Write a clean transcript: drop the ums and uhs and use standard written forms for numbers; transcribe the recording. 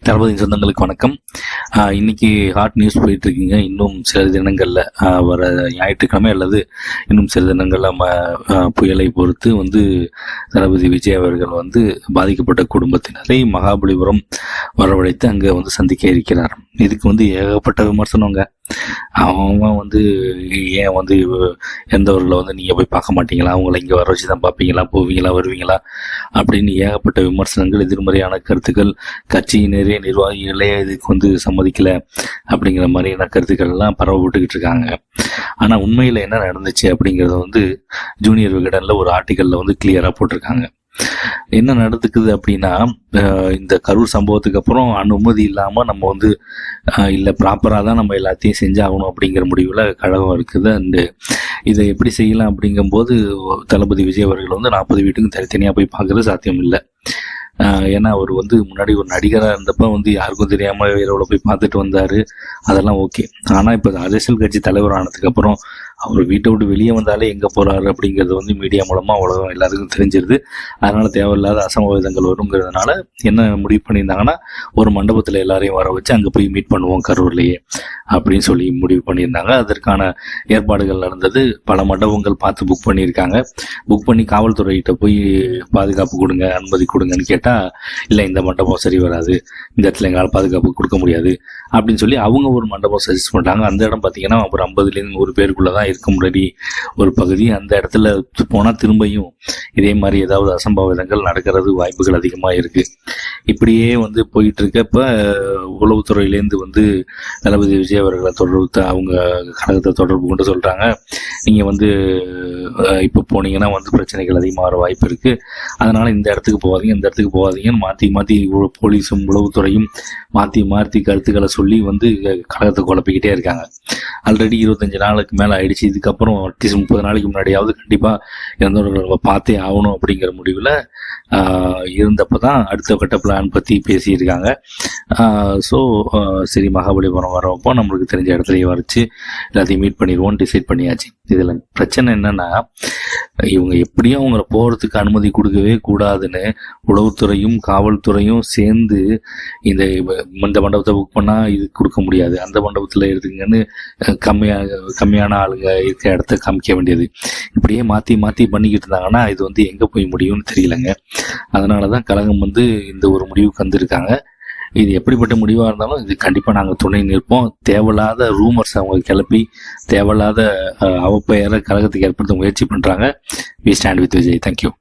தளபதி சொந்தங்களுக்கு வணக்கம். இன்னைக்கு ஹாட் நியூஸ் போயிட்டு இருக்கீங்க. இன்னும் சில தினங்களில் வர ஞாயிற்றுக்கிழமை அல்லது இன்னும் சில தினங்களில் புயலை பொறுத்து தளபதி விஜய் அவர்கள் பாதிக்கப்பட்ட குடும்பத்தினரை மகாபலிபுரம் வரவழைத்து அங்கே சந்திக்க இருக்கிறார். இதுக்கு ஏகப்பட்ட விமர்சனங்க. அவன் ஏன் எந்தவர்களை நீங்கள் போய் பார்க்க மாட்டீங்களா, அவங்கள இங்கே வர வச்சு தான் பார்ப்பீங்களா, போவீங்களா, வருவீங்களா அப்படின்னு ஏகப்பட்ட விமர்சனங்கள், எதிர்மறையான கருத்துக்கள், கட்சியினரே நிர்வாகிகளே இதுக்கு சம்மதிக்கல அப்படிங்கிற மாதிரியான கருத்துக்கள் எல்லாம் பரவப்பட்டுக்கிட்டு இருக்காங்க. ஆனால் உண்மையில் என்ன நடந்துச்சு அப்படிங்கிறத ஜூனியர் விகடனில் ஒரு ஆர்டிக்கலில் கிளியராக போட்டிருக்காங்க. என்ன நடந்துக்குது அப்படின்னா, இந்த கரூர் சம்பவத்துக்கு அப்புறம் அனுமதி இல்லாமல் நம்ம இல்லை ப்ராப்பராக தான் நம்ம எல்லாத்தையும் செஞ்சாகணும் அப்படிங்கிற முடிவில் கழகம் இருக்குது. அண்டு இதை எப்படி செய்யலாம் அப்படிங்கும்போது தளபதி விஜய் அவர்கள் 40 வீட்டுக்கும் தனித்தனியாக போய் பார்க்குறது சாத்தியம் இல்லை. ஏன்னா அவர் முன்னாடி ஒரு நடிகராக இருந்தப்போ யாருக்கும் தெரியாமல் இரவில் போய் பார்த்துட்டு வந்தார், அதெல்லாம் ஓகே. ஆனால் இப்போ அரசியல் கட்சி தலைவர் ஆனதுக்கப்புறம் அவர் வீட்டை விட்டு வெளியே வந்தாலே எங்கே போகிறாரு அப்படிங்கிறது மீடியா மூலமாக உலகம் எல்லாருக்கும் தெரிஞ்சிருது. அதனால் தேவையில்லாத அசம்பாவிதங்கள் வருங்கிறதுனால என்ன முடிவு பண்ணியிருந்தாங்கன்னா, ஒரு மண்டபத்தில் எல்லாரையும் வர வச்சு அங்கே போய் மீட் பண்ணுவோம் கரூர்லேயே அப்படின்னு சொல்லி முடிவு பண்ணியிருந்தாங்க. அதற்கான ஏற்பாடுகள் நடந்தது. பல மண்டபங்கள் பார்த்து புக் பண்ணியிருக்காங்க. புக் பண்ணி காவல்துறையிட்ட போய் பாதுகாப்பு கொடுங்க, அனுமதி கொடுங்கன்னு கேட்டால், இல்லை இந்த மண்டபம் சரி வராது, இந்த இடத்துல எங்களால் பாதுகாப்பு கொடுக்க முடியாது அப்படின்னு சொல்லி அவங்க ஒரு மண்டபம் சஜஸ்ட் பண்ணிட்டாங்க. அந்த இடம் பார்த்தீங்கன்னா ஒரு 50லேருந்து 100 பேருக்குள்ளே தான் இருக்க முன்னாடி ஒரு பகுதி. அந்த இடத்துல போனால் திரும்பியும் இதே மாதிரி ஏதாவது அசம்பாவிதங்கள் நடக்கிறது வாய்ப்புகள் அதிகமாக இருக்குது. இப்படியே போயிட்டு இருக்கப்ப உளவுத்துறையிலேருந்து தளபதி விஜய் அவர்களை அவங்க கழகத்தை தொடர்பு கொண்டு சொல்கிறாங்க, நீங்கள் இப்போ போனீங்கன்னா பிரச்சனைகள் அதிகமாக வர வாய்ப்பு இருக்குது, அதனால் இந்த இடத்துக்கு போகாதீங்க, இந்த இடத்துக்கு போகாதீங்கன்னு மாற்றி போலீஸும் உளவுத்துறையும் மாற்றி கருத்துக்களை சொல்லி கழகத்தை குழப்பிக்கிட்டே இருக்காங்க. ஆல்ரெடி 25 நாளுக்கு மேலே ஆயிடுச்சு. இதுக்கப்புறம் அட்லீஸ்ட் 30 நாளைக்கு முன்னாடியாவது கண்டிப்பாக இறந்தவர்களை பார்த்தே ஆகணும் அப்படிங்கிற முடிவில் இருந்தப்போ தான் அடுத்த கட்ட பிளான் பற்றி பேசியிருக்காங்க. ஸோ சரி, மகாபலிபுரம் வரப்போ நம்மளுக்கு தெரிஞ்ச இடத்துலையே வரைச்சி எல்லாத்தையும் மீட் பண்ணிடுவோம் டிசைட் பண்ணியாச்சு. இதில் பிரச்சனை என்னென்னா, இவங்க எப்படியும் அவங்கள போகிறதுக்கு அனுமதி கொடுக்கவே கூடாதுன்னு உளவுத்துறையும் காவல்துறையும் சேர்ந்து இந்த மண்டபத்தை புக் பண்ணால் இது கொடுக்க முடியாது, அந்த மண்டபத்தில் இருக்குங்கன்னு கம்மியான ஆளுங்க இருக்க இடத்த காமிக்க வேண்டியது, இப்படியே மாற்றி பண்ணிக்கிட்டு இருந்தாங்கன்னா இது எங்கே போய் முடியும்னு தெரியலங்க. அதனால தான் கழகம் இந்த ஒரு முடிவுக்கு வந்திருக்காங்க. இது எப்படிப்பட்ட முடிவாக இருந்தாலும் இது கண்டிப்பாக நாங்கள் துணை நிற்போம். தேவையில்லாத ரூமர்ஸ் அவங்க கிளப்பி தேவையில்லாத அவப்பெயரை கழகத்துக்கு ஏற்படுத்த முயற்சி பண்ணுறாங்க. We stand with Vijay. Thank you.